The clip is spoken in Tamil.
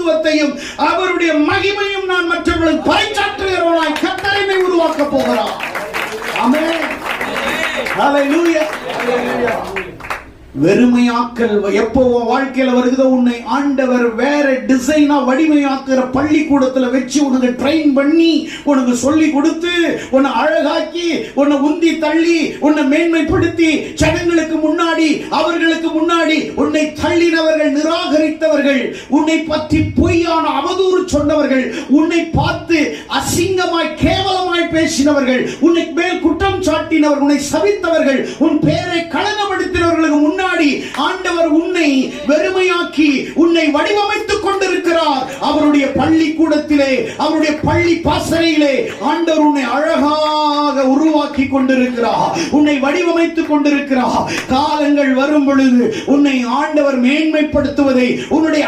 மகத்துவத்தையும் அவருடைய மகிமையும் நான் மற்றவர்களுக்கு பறைசாற்றுகிறவனாய் கர்த்தர் என்னை உருவாக்க போகிறார். ஆமென். ஹல்லேலூயா. வெறுமையாக்கல் எப்போ வாழ்க்கையில வருகிறதோ, உன்னை ஆண்டவர் வேற டிசைனா வடிமையாக்குற பள்ளிக்கூடத்துல வச்சு உனக்கு ட்ரெயின் பண்ணி உனக்கு சொல்லி கொடுத்து உன்னை அழகாக்கி உன்னை உந்தி தள்ளி உன்னை மேன்மைப்படுத்தி ஜனங்களுக்கு முன்னாடி அவர்களுக்கு முன்னாடி உன்னை தள்ளினவர்கள், நிராகரித்தவர்கள், உன்னை பற்றி பொய்யான அவதூறு சொன்னவர்கள், உன்னை பார்த்து அசிங்கமாய் கேவலமாய் பேசினவர்கள், உன்னை மேல் குற்றம் சாட்டினவர்கள், உன்னை சபித்தவர்கள், உன் பேரை களங்கப்படுத்தினவர்களுக்கு முன்னாடி ஆண்டவர் உன்னை வெறுமையாக்கி உன்னை வடிவமைத்துக் கொண்டிருக்கிறார். அவருடைய பள்ளிக்கூடத்திலே, அவருடைய பள்ளி பாசறையிலே ஆண்டவர் உன்னை அழகாக உருவாக்கி கொண்டிருக்கிறார், உன்னை வடிவமைத்துக் கொண்டிருக்கிறார். காலங்கள் வரும் பொழுது உன்னை ஆண்டவர் மேன்மைப்படுத்துவதை, உன்னுடைய